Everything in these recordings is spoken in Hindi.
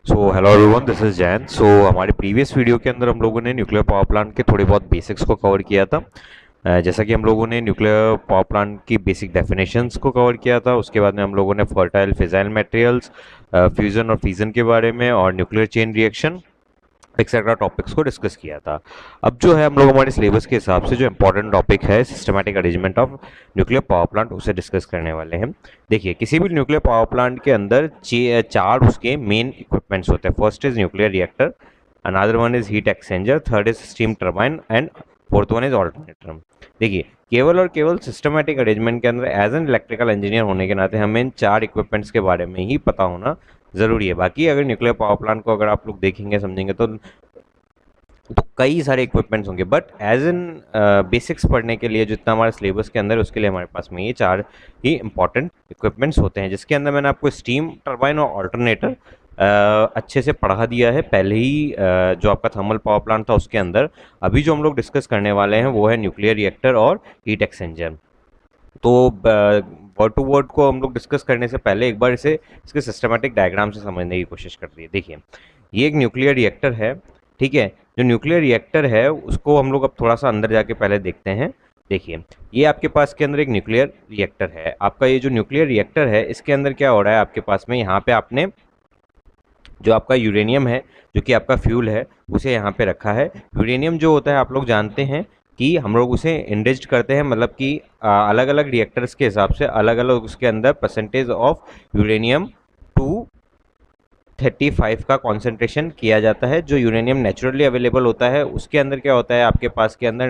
So hello everyone, this is Jain. हमारे प्रीवियस वीडियो के अंदर हम लोगों ने न्यूक्लियर पावर प्लांट के थोड़े बहुत बेसिक्स को कवर किया था। जैसा कि हम लोगों ने न्यूक्लियर पावर प्लांट की बेसिक डेफिनेशंस को कवर किया था। उसके बाद में हम लोगों ने फर्टाइल फिजाइल मटेरियल्स, फ्यूजन और फिजन के बारे में और nuclear chain reaction etcetera topics को डिस्कस किया था। अब जो है हम लोग हमारे सिलेबस के हिसाब से जो इंपॉर्टेंट टॉपिक है systematic arrangement of nuclear power plant, उसे डिस्कस करने वाले हैं। देखिए, किसी भी न्यूक्लियर पावर प्लांट के अंदर चार उसके मेन इक्विपमेंट्स होते हैं। First is nuclear reactor, another one is heat exchanger, third is steam turbine and fourth one is alternator. देखिए, केवल और केवल सिस्टमैटिक अरेंजमेंट के अंदर एज एन इलेक्ट्रिकल इंजीनियर होने के नाते हमें इन चार इक्विपमेंट्स के बारे में ही पता होना जरूरी है। बाकी अगर न्यूक्लियर पावर प्लांट को अगर आप लोग देखेंगे समझेंगे तो कई सारे इक्विपमेंट्स होंगे, बट एज एन बेसिक्स पढ़ने के लिए जितना हमारे सिलेबस के अंदर, उसके लिए हमारे पास में ये चार ही इंपॉर्टेंट इक्विपमेंट्स होते हैं, जिसके अंदर मैंने आपको स्टीम टरबाइन और ऑल्टरनेटर अच्छे से पढ़ा दिया है पहले ही। जो आपका थर्मल पावर प्लांट था उसके अंदर अभी जो हम लोग डिस्कस करने वाले हैं वो है न्यूक्लियर रिएक्टर और हीट एक्सचेंजर। तो वर्ड टू वर्ड को हम लोग डिस्कस करने से पहले एक बार इसके सिस्टमैटिक डायग्राम से समझने की कोशिश करते हैं। देखिए, ये एक न्यूक्लियर रिएक्टर है, ठीक है। जो न्यूक्लियर रिएक्टर है उसको हम लोग अब थोड़ा सा अंदर जाके पहले देखते हैं। देखिए, ये आपके पास के अंदर एक न्यूक्लियर रिएक्टर है। आपका ये जो न्यूक्लियर रिएक्टर है इसके अंदर क्या हो रहा है, आपके पास में यहाँ पे आपने जो आपका यूरेनियम है, जो कि आपका फ्यूल है, उसे यहाँ पे रखा है। यूरेनियम जो होता है आप लोग जानते हैं कि हम लोग उसे एनरिच्ड करते हैं, मतलब कि अलग अलग रिएक्टर्स के हिसाब से अलग अलग उसके अंदर परसेंटेज ऑफ यूरेनियम 235 का कॉन्सेंट्रेशन किया जाता है। जो यूरेनियम नेचुरली अवेलेबल होता है उसके अंदर क्या होता है, आपके पास के अंदर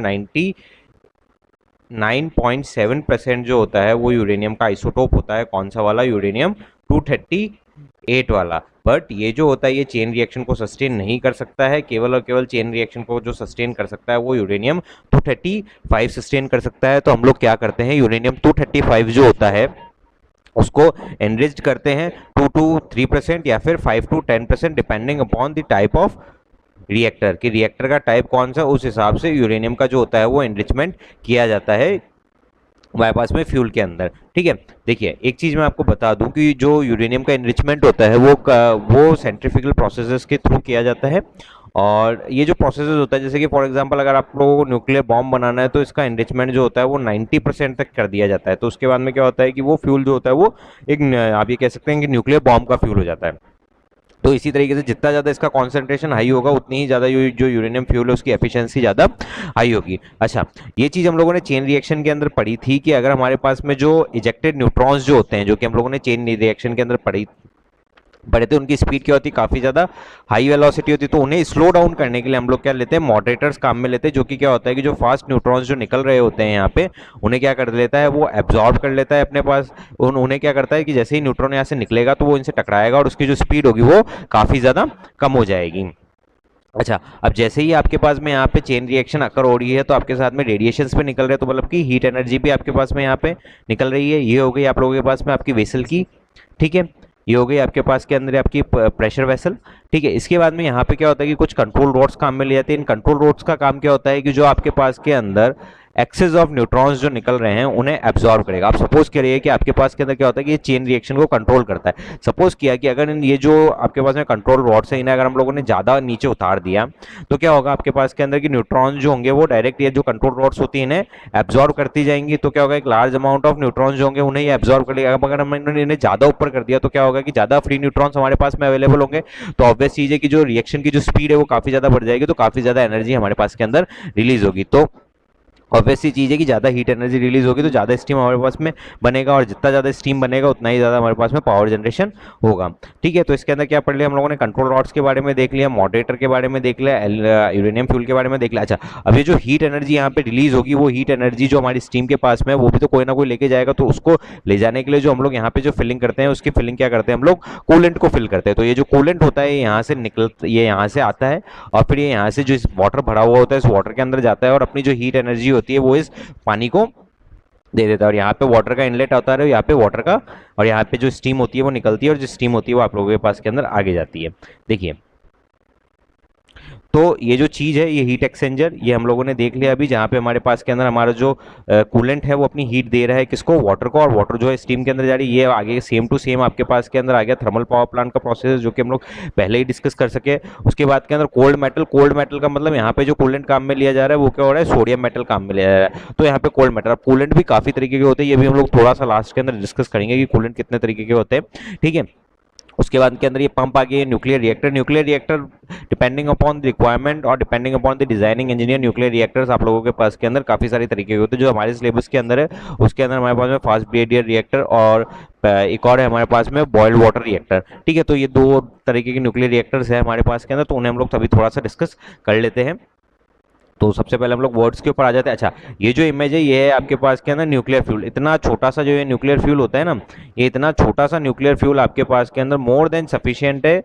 99.7% जो होता है वो यूरेनियम का आइसोटोप होता है। कौन सा वाला? यूरेनियम 238 वाला। बट ये जो होता है ये चेन रिएक्शन को सस्टेन नहीं कर सकता है। केवल और केवल चेन रिएक्शन को जो सस्टेन कर सकता है वो यूरेनियम 235 सस्टेन कर सकता है। तो हम लोग क्या करते हैं, यूरेनियम 235 जो होता है उसको एनरिच्ड करते हैं 2 to 3% या फिर 5 to 10%, depending upon the type of reactor. कि रिएक्टर का टाइप कौन सा, उस हिसाब से यूरेनियम का जो होता है वो एनरिचमेंट किया जाता है बाईपास में फ्यूल के अंदर, ठीक है। देखिए, एक चीज मैं आपको बता दूं कि जो यूरेनियम का एनरिचमेंट होता है वो सेंट्रीफ्यूगल प्रोसेसेस के थ्रू किया जाता है। और ये जो प्रोसेसेस होता है, जैसे कि फॉर एग्जांपल अगर आप लोगों को न्यूक्लियर बॉम्ब बनाना है तो इसका एनरिचमेंट जो होता है वो 90% तक कर दिया जाता है। तो उसके बाद में क्या होता है कि वो फ्यूल जो होता है वो एक, आप ये कह सकते हैं कि न्यूक्लियर बॉम्ब का फ्यूल हो जाता है। तो इसी तरीके से जितना ज़्यादा इसका कॉन्सेंट्रेशन हाई होगा उतनी ही ज़्यादा जो यूरेनियम फ्यूल है उसकी एफिशिएंसी ज़्यादा हाई होगी। अच्छा, ये चीज़ हम लोगों ने चेन रिएक्शन के अंदर पढ़ी थी कि अगर हमारे पास में जो इजेक्टेड न्यूट्रॉन्स जो होते हैं, जो कि हम लोगों ने चेन रिएक्शन के अंदर पढ़े थे, उनकी स्पीड क्या होती है, काफ़ी ज़्यादा हाई वेलोसिटी होती है। तो उन्हें स्लो डाउन करने के लिए हम लोग क्या लेते हैं, मॉडरेटर्स काम में लेते हैं। जो कि क्या होता है कि जो फास्ट न्यूट्रॉन्स जो निकल रहे होते हैं यहाँ पे, उन्हें क्या कर लेता है, वो एब्जॉर्ब कर लेता है अपने पास। उन्हें क्या करता है कि जैसे ही न्यूट्रॉन यहाँ से निकलेगा तो वो इनसे टकराएगा और उसकी जो स्पीड होगी वो काफ़ी ज़्यादा कम हो जाएगी। अच्छा, अब जैसे ही आपके पास में यहाँ पे चेन रिएक्शन अकर हो रही है तो आपके साथ में रेडिएशंस पे निकल रहे हैं, तो मतलब कि हीट एनर्जी भी आपके पास में यहाँ पे निकल रही है। ये हो गई आप लोगों के पास में आपकी वेसल की, ठीक है। ये हो गई आपके पास के अंदर आपकी प्रेशर वेसल, ठीक है। इसके बाद में यहाँ पे क्या होता है कि कुछ कंट्रोल रोड्स काम में ले जाते हैं। इन कंट्रोल रोड्स का काम क्या होता है कि जो आपके पास के अंदर एक्सेस ऑफ न्यूट्रॉन्स जो निकल रहे हैं उन्हें एब्जॉर्ब करेगा। आप सपोज करिए कि आपके पास के अंदर क्या होता है कि ये चेन रिएक्शन को कंट्रोल करता है। सपोज किया कि अगर ये जो आपके पास में कंट्रोल रॉड्स है इन्हें अगर हम लोगों ने ज़्यादा नीचे उतार दिया तो क्या होगा, आपके पास के अंदर की न्यूट्रॉन्स जो होंगे वो डायरेक्ट ये जो कंट्रोल रॉड्स होती है इन्हें एब्जॉर्ब करती जाएंगी। तो क्या होगा, एक लार्ज अमाउंट ऑफ न्यूट्रॉन्स जो होंगे उन्हें ये एब्जॉर्ब कर लेगा। अब अगर हम इन्हें ज़्यादा ऊपर कर दिया तो क्या होगा कि ज़्यादा फ्री न्यूट्रॉन्स हमारे पास में अवेलेबल होंगे। तो ऑब्वियस चीज़ है कि जो रिएक्शन की जो स्पीड है वो काफ़ी ज़्यादा बढ़ जाएगी, तो काफ़ी ज़्यादा एनर्जी हमारे पास के अंदर रिलीज होगी। तो ऑब्वियसली चीज़ है कि ज़्यादा हीट एनर्जी रिलीज होगी तो ज़्यादा स्टीम हमारे पास में बनेगा, और जितना ज़्यादा स्टीम बनेगा उतना ही ज़्यादा हमारे पास में पावर जनरेशन होगा, ठीक है। तो इसके अंदर क्या पढ़ लिया हम लोगों ने, कंट्रोल रॉड्स के बारे में देख लिया, मॉडरेटर के बारे में देख लिया, यूरेनियम फ्यूल के बारे में देख लिया। अच्छा, अब ये जो हीट एनर्जी यहाँ पे रिलीज होगी वो हीट एनर्जी जो हमारी स्टीम के पास में है वो भी तो कोई ना कोई लेके जाएगा। तो उसको ले जाने के लिए जो हम लोग यहाँ पे जो फिलिंग करते हैं उसकी फिलिंग क्या करते हैं हम लोग, कूलेंट को फिल करते हैं। तो ये जो कूलेंट होता है ये यहाँ से आता है और फिर ये यहाँ से जो इस वाटर भरा हुआ होता है इस वाटर के अंदर जाता है और अपनी जो हीट एनर्जी होती है वो इस पानी को दे देता है। और यहाँ पे वाटर का इनलेट आता है, यहाँ पे वाटर का, और यहाँ पे जो स्टीम होती है वो निकलती है और जो स्टीम होती है वो आप लोगों के पास के अंदर आगे जाती है। देखिए, तो ये जो चीज़ है, ये हीट एक्सचेंजर, ये हम लोगों ने देख लिया अभी, जहाँ पे हमारे पास के अंदर हमारा जो कूलेंट है वो अपनी हीट दे रहा है किसको, वाटर को, और वाटर जो है स्टीम के अंदर जा रही है। ये आगे सेम टू सेम आपके पास के अंदर आ गया थर्मल पावर प्लांट का प्रोसेस, जो कि हम लोग पहले ही डिस्कस कर सके। उसके बाद के अंदर कोल्ड मेटल, कोल्ड मेटल का मतलब यहाँ पे जो कूलेंट काम में लिया जा रहा है वो क्या हो रहा है, सोडियम मेटल काम में लिया जा रहा है। तो यहाँ पे कोल्ड मेटल, अब कूलेंट भी काफी तरीके के होते हैं, ये भी हम लोग थोड़ा सा लास्ट के अंदर डिस्कस करेंगे कि कूलेंट कितने तरीके के होते हैं, ठीक है। उसके बाद के अंदर ये पंप आ गई, nuclear reactor. Nuclear reactor depending upon the requirement और depending upon the designing engineer, nuclear reactors आप लोगों के पास के अंदर काफी सारे तरीके के होते हैं। जो हमारे सिलेबस के अंदर है उसके अंदर हमारे पास में फास्ट ब्रिगेडियर रिएक्टर और एक और है हमारे पास में बॉइल्ड वाटर रिएक्टर, ठीक है। तो ये दो तरीके के न्यूक्लियर रिएक्टर्स है हमारे पास के अंदर, तो उन्हें हम लोग अभी थोड़ा सा डिस्कस कर लेते हैं। तो सबसे पहले हम लोग वर्ड्स के ऊपर आ जाते हैं। अच्छा, ये जो इमेज है ये है आपके पास के अंदर न्यूक्लियर फ्यूल। इतना छोटा सा जो ये न्यूक्लियर फ्यूल होता है ना, ये इतना छोटा सा न्यूक्लियर फ्यूल आपके पास के अंदर मोर देन सफिशिएंट है।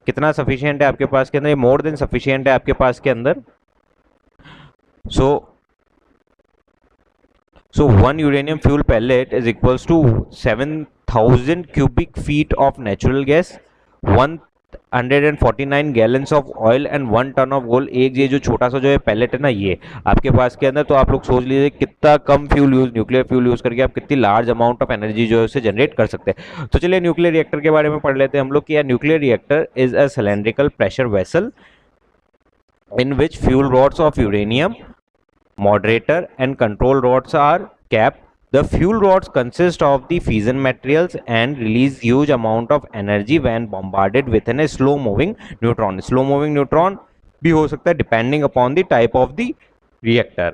कितना सफिशिएंट है आपके पास के अंदर, ये मोर देन सफिशिएंट है आपके पास के अंदर। So 1 uranium fuel pellet is equals to 7,000 cubic feet of natural gas, 149 gallons of oil and 1 ton of gold। एक ये जो छोटा सा जो है पैलेट है ना ये आपके पास के अंदर, तो आप लोग सोच लीजिए कितना कम fuel use, nuclear fuel use करके आप कितनी लार्ज अमाउंट ऑफ एनर्जी जो है उसे जनरेट कर सकते हैं। तो चलिए न्यूक्लियर रिएक्टर के बारे में पढ़ लेते हैं हम लोग कि यार nuclear reactor is a cylindrical pressure vessel in which fuel rods of uranium, moderator and control rods are kept. The fuel rods consist of the fission materials and release huge amount of energy when bombarded within a slow moving neutron। slow moving neutron भी हो सकता है depending upon the type of the reactor।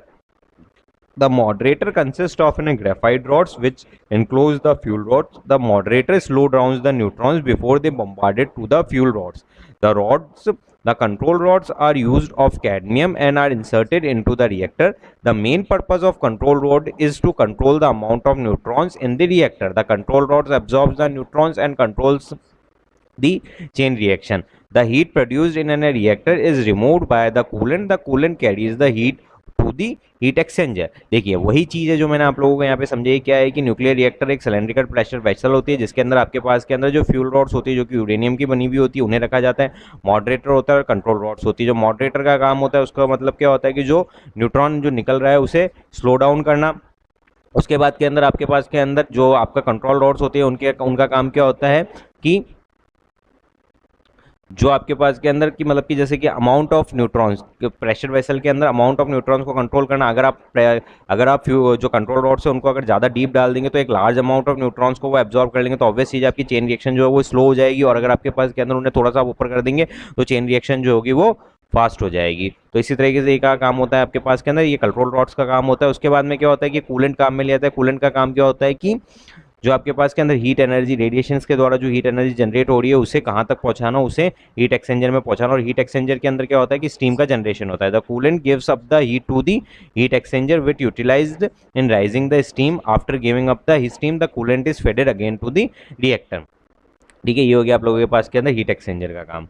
The moderator consists of a graphite rods which enclose the fuel rods. The moderator slow downs the neutrons before they bombarded to the fuel rods. The control rods are used of cadmium and are inserted into the reactor. The main purpose of control rod is to control the amount of neutrons in the reactor. The control rods absorbs the neutrons and controls the chain reaction. The heat produced in a reactor is removed by the coolant. The coolant carries the heat to the heat exchanger. देखिए वही चीज है जो मैंने आप लोगों को यहाँ पे समझाई, क्या है कि न्यूक्लियर रिएक्टर एक सिलेंड्रिकल प्रेशर वेसल होती है जिसके अंदर आपके पास के अंदर जो फ्यूल रॉड्स होती है जो कि यूरेनियम की बनी हुई होती है उन्हें रखा जाता है। मॉडरेटर होता है और कंट्रोल रॉड्स होती है। जो मॉडरेटर का काम होता है उसका मतलब क्या होता है कि जो न्यूट्रॉन जो निकल रहा है उसे स्लो डाउन करना। उसके बाद के अंदर आपके पास के अंदर जो आपका कंट्रोल रॉड्स होती है उनका काम क्या होता है कि जो आपके पास के अंदर की मतलब कि जैसे कि amount of neutrons, pressure vessel के अंदर अमाउंट ऑफ न्यूट्रॉन्स को कंट्रोल करना। अगर आप जो कंट्रोल रॉड्स है उनको अगर ज़्यादा डीप डाल देंगे तो एक लार्ज अमाउंट ऑफ न्यूट्रॉन्स को वो एब्जॉर्ब कर लेंगे, तो ऑब्वियस चीज़ आपकी चेन रिएक्शन जो है वो स्लो हो जाएगी। और अगर आपके पास के अंदर उन्हें थोड़ा सा ऊपर कर देंगे तो चेन रिएक्शन जो होगी वो फास्ट हो जाएगी। तो इसी तरीके से का काम होता है आपके पास के अंदर, ये कंट्रोल रॉड्स का काम होता है। उसके बाद में क्या होता है कि कूलेंट काम में लिया जाता है। कूलेंट का काम क्या होता है कि जो आपके पास के अंदर हीट एनर्जी, रेडिएशंस के द्वारा जो हीट एनर्जी जनरेट हो रही है उसे कहाँ तक पहुंचाना, उसे हीट एक्सचेंजर में पहुंचाना। और हीट एक्सचेंजर के अंदर क्या होता है कि स्टीम का जनरेशन होता है। The coolant gives up the heat to the heat exchanger which utilised in rising the steam. After giving up the steam the coolant is faded again to the reactor. ठीक है, ये हो गया आप लोगों के पास के अंदर हीट एक्सचेंजर का काम।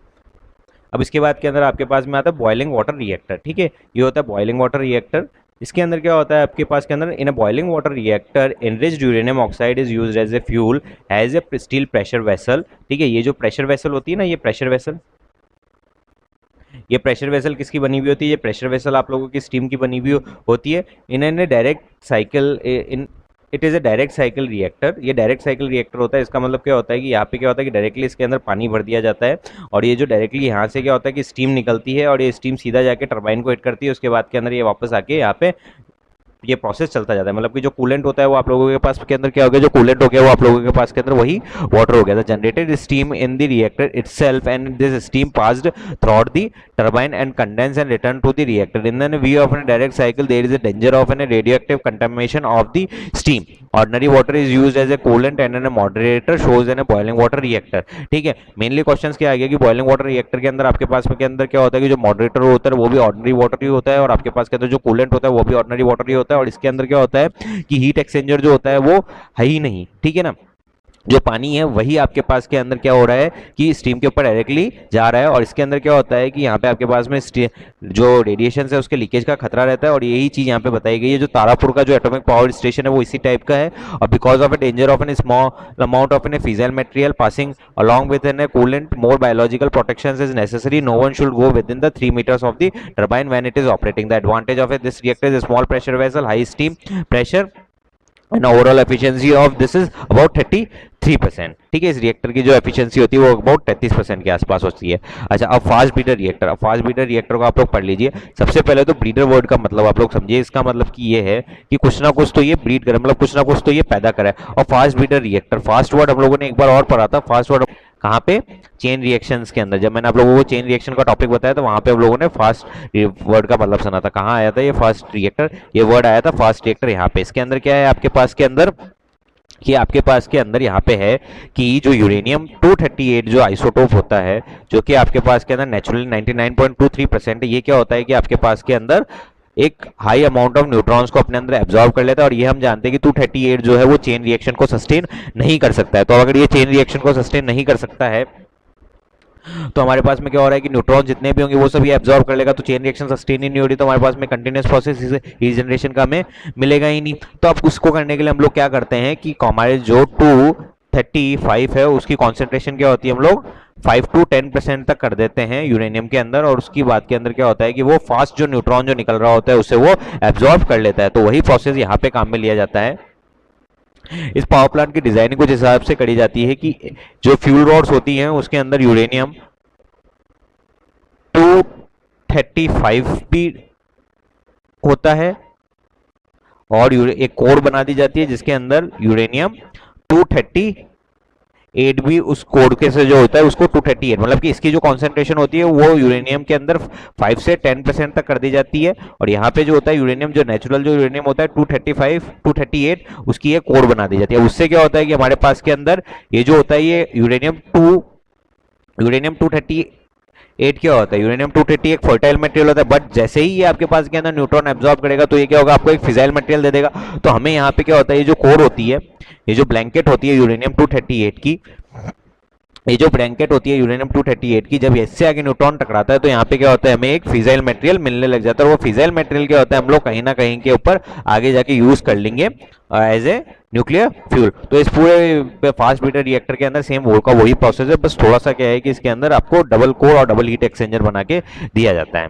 अब इसके बाद के अंदर आपके पास में आता है बॉइलिंग वाटर रिएक्टर। ठीक है, ये होता है बॉइलिंग वाटर रिएक्टर। इसके अंदर क्या होता है आपके पास के अंदर, in a boiling water reactor enriched uranium oxide is used as a fuel as a steel pressure vessel. ठीक है, ये जो प्रेशर वेसल होती है ना, ये प्रेशर वेसल किसकी बनी हुई होती है? ये प्रेशर वेसल आप लोगों की स्टीम की बनी हुई होती है। इन्हें direct cycle it is a direct cycle reactor. ये डायरेक्ट साइकिल रिएक्टर होता है। इसका मतलब क्या होता है कि यहाँ पे क्या होता है कि डायरेक्टली इसके अंदर पानी भर दिया जाता है और ये जो डायरेक्टली यहाँ से क्या होता है कि स्टीम निकलती है और ये स्टीम सीधा जाके टरबाइन को हिट करती है। उसके बाद के अंदर ये वापस आके यहाँ पे ये प्रोसेस चलता जाता है। मतलब कि जो कूलेंट होता है वो आप लोगों के पास के अंदर क्या हो गया, जो कूलेंट हो गया वो आप लोगों के पास के अंदर वही वाटर हो गया। The generated steam in the reactor itself and this steam passed throughout the turbine and condense and return to the reactor. In the view of an direct cycle there is a danger of an radioactive contamination of the steam. Ordinary water is used as a coolant and an moderator shows an a boiling water reactor. ठीक है, मेनली क्वेश्चंस क्या आ गया कि बॉइलिंग वाटर रिएक्टर के अंदर आपके पास के अंदर क्या होता है कि जो मॉडरेटर होता है वो भी ऑर्डिनरी वाटर ही होता है और आपके पास के अंदर जो कूलेंट होता है वो भी ऑर्डिनरी वाटर ही होता है। और इसके अंदर क्या होता है कि हीट एक्सचेंजर जो होता है वो है ही नहीं। ठीक है ना, जो पानी है वही आपके पास के अंदर क्या हो रहा है कि स्टीम के ऊपर डायरेक्टली जा रहा है, और इसके अंदर क्या होता है कि यहाँ पे आपके पास में जो रेडिएशन है उसके लीकेज का खतरा रहता है, और यही चीज़ यहाँ पे बताई गई है। जो तारापुर का जो एटॉमिक पावर स्टेशन है वो इसी टाइप का है, और because of a danger of an small amount of an fissile material passing along with an coolant more biological protection is necessary, no one should go within the 3 meters of the turbine when it is operating. The advantage of this reactor is small pressure vessel, high steam pressure and overall efficiency of this is about 33%। ठीक है, इस रिएक्टर की जो एफिशिएंसी होती है वो अबाउट 33% के आसपास होती है। अच्छा, अब फास्ट ब्रीडर रिएक्टर, अब फास्ट ब्रीडर रिएक्टर को आप लोग पढ़ लीजिए। सबसे पहले तो ब्रीडर वर्ड का मतलब आप लोग समझिए। इसका मतलब कि ये है कि कुछ ना कुछ तो ये ब्रीड करे, मतलब कुछ ना कुछ तो ये पैदा करे। और fast breeder reactor, fast word हम लोगों ने एक बार और पढ़ा था। फास्ट वर्ड कहाँ पे? चेन रिएक्शंस के अंदर। जब मैंने आप लोगों को चेन रिएक्शन का टॉपिक बताया तो वहां पे आप लोगों ने फास्ट वर्ड का मतलब सुना था। कहाँ आया था ये फास्ट रिएक्टर? ये वर्ड आया था फास्ट रिएक्टर यहाँ पे। इसके अंदर क्या है आपके पास के अंदर कि आपके पास के अंदर यहाँ पे है कि जो यूरेनियम 238 जो आइसोटोप होता है, जो कि आपके पास के अंदर नेचुरली 99.23% है, ये क्या होता है कि आपके पास के अंदर एक हाई अमाउंट ऑफ न्यूट्रॉन्स को अपने अंदर एब्जॉर्ब कर लेता है। और ये हम जानते हैं कि 238 जो है वो चेन रिएक्शन को सस्टेन नहीं कर सकता है। तो अगर ये चेन रिएक्शन को सस्टेन नहीं कर सकता है तो हमारे पास में क्या हो रहा है कि न्यूट्रॉन जितने भी होंगे वो सभी एब्जॉर्ब कर लेगा, तो चेन रिएक्शन सस्टेन ही नहीं हो रही, तो हमारे पास में कंटिन्यूस प्रोसेस रीजनरेशन का हमें मिलेगा ही नहीं। तो अब उसको करने के लिए हम लोग क्या करते हैं कि हमारे जो 235 है उसकी कॉन्सेंट्रेशन क्या होती है, हम लोग 5 to 10% तक कर देते हैं यूरेनियम के अंदर, और उसकी बात के अंदर क्या होता है कि वो फास्ट जो न्यूट्रॉन जो निकल रहा होता है उससे वो एब्जॉर्ब कर लेता है। तो वही प्रोसेस यहाँ पे काम में लिया जाता है। इस पावर प्लांट की डिजाइनिंग कुछ हिसाब से करी जाती है कि जो फ्यूल रोड्स होती हैं उसके अंदर यूरेनियम 235 भी होता है, और एक कोर बना दी जाती है जिसके अंदर यूरेनियम 238 भी उस कोड के से जो होता है उसको 238, मतलब कि इसकी जो कॉन्सेंट्रेशन होती है वो यूरेनियम के अंदर 5 से 10% तक कर दी जाती है। और यहाँ पे जो होता है यूरेनियम, जो नेचुरल जो यूरेनियम होता है 235 238, उसकी एक कोर बना दी जाती है। उससे क्या होता है कि हमारे पास के अंदर ये जो होता है ये यूरेनियम 238 क्या होता है, यूरेनियम 238 एक फर्टाइल मटेरियल होता है, बट जैसे ही ये आपके पास के अंदर न्यूट्रॉन एब्जॉर्ब करेगा तो ये क्या होगा, आपको एक फिजाइल मटेरियल दे देगा। तो हमें यहाँ पे क्या होता है, ये जो कोर होती है, ये जो ब्लैंकेट होती है यूरेनियम 238 की, ये जो ब्लैंकेट होती है यूरेनियम 238 की, जब इससे आगे न्यूट्रॉन टकराता है तो यहाँ पे क्या होता है, हमें एक फिजाइल मटेरियल मिलने लग जाता है। और वो फिजाइल मटेरियल क्या होता है, हम लोग कहीं ना कहीं के ऊपर आगे जाके यूज कर लेंगे एज ए न्यूक्लियर फ्यूल। तो इस पूरे फास्ट ब्रीडर रिएक्टर के अंदर सेम वो का वही प्रोसेस है, बस थोड़ा सा क्या है कि इसके अंदर आपको डबल कोर और डबल हीट एक्सचेंजर बना के दिया जाता है।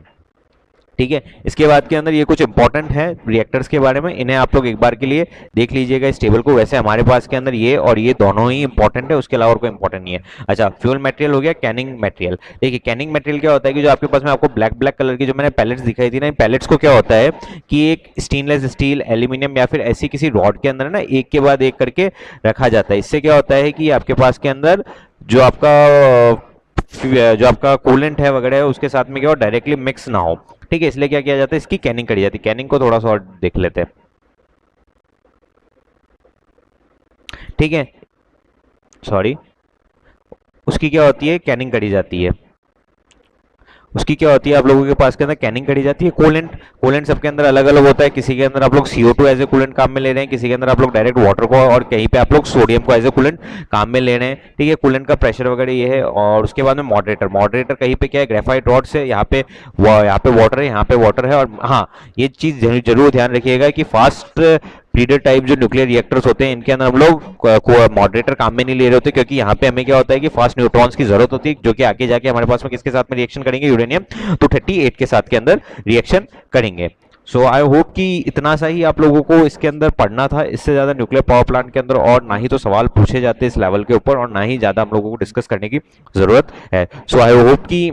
ठीक है, इसके बाद के अंदर ये कुछ इंपॉर्टेंट है रिएक्टर्स के बारे में, इन्हें आप लोग एक बार के लिए देख लीजिएगा इस टेबल को। वैसे हमारे पास के अंदर ये और ये दोनों ही इंपॉर्टेंट है, उसके अलावा और कोई इंपॉर्टेंट नहीं है। अच्छा, फ्यूल मटेरियल हो गया, कैनिंग मटेरियल। देखिए कैनिंग मटेरियल क्या होता है कि जो आपके पास में आपको ब्लैक ब्लैक कलर की जो मैंने पैलेट्स दिखाई थी ना, पैलेट्स को क्या होता है कि एक स्टेनलेस स्टील, एल्यूमिनियम या फिर ऐसी किसी रॉड के अंदर ना एक के बाद एक करके रखा जाता है। इससे क्या होता है कि आपके पास के अंदर जो आपका कूलेंट है वगैरह उसके साथ में क्या हो, डायरेक्टली मिक्स ना हो। ठीक है, इसलिए क्या किया जाता है, इसकी कैनिंग करी जाती है। कैनिंग को थोड़ा सा और देख लेते हैं। ठीक है, सॉरी, उसकी क्या होती है, कैनिंग करी जाती है। उसकी क्या होती है, आप लोगों के पास के अंदर कैनिंग करी जाती है। कूलेंट सबके अंदर अलग अलग होता है। किसी के अंदर आप लोग CO2 एज ए कूलेंट काम में ले रहे हैं, किसी के अंदर आप लोग डायरेक्ट वाटर को, और कहीं पे आप लोग सोडियम को एज ए कूलेंट काम में ले रहे हैं। ठीक है, कूलेंट का प्रेशर वगैरह ये है। और उसके बाद में मॉडरेटर कहीं पे क्या है, ग्रेफाइट रॉड से, यहाँ पे वाटर है, यहाँ पे वाटर है। और हाँ, ये चीज जरूर ध्यान रखिएगा कि फास्ट ब्रीडर टाइप जो न्यूक्लियर रिएक्टर्स होते हैं इनके अंदर हम लोग मॉडरेटर काम में नहीं ले रहे होते, क्योंकि यहाँ पे हमें क्या होता है कि फास्ट न्यूट्रॉन्स की जरूरत होती है, जो कि आगे जाके हमारे पास में किसके साथ में रिएक्शन करेंगे, यूरेनियम 238 के साथ के अंदर रिएक्शन करेंगे। सो आई होप कि इतना सा ही आप लोगों को इसके अंदर पढ़ना था। इससे ज्यादा न्यूक्लियर पावर प्लांट के अंदर और ना ही तो सवाल पूछे जाते इस लेवल के ऊपर, और ना ही ज्यादा हम लोगों को डिस्कस करने की जरूरत है। सो आई होप कि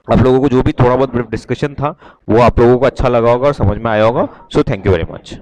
आप लोगों को जो भी थोड़ा बहुत ब्रीफ डिस्कशन था वो आप लोगों को अच्छा लगा होगा और समझ में आया होगा। So thank you very much.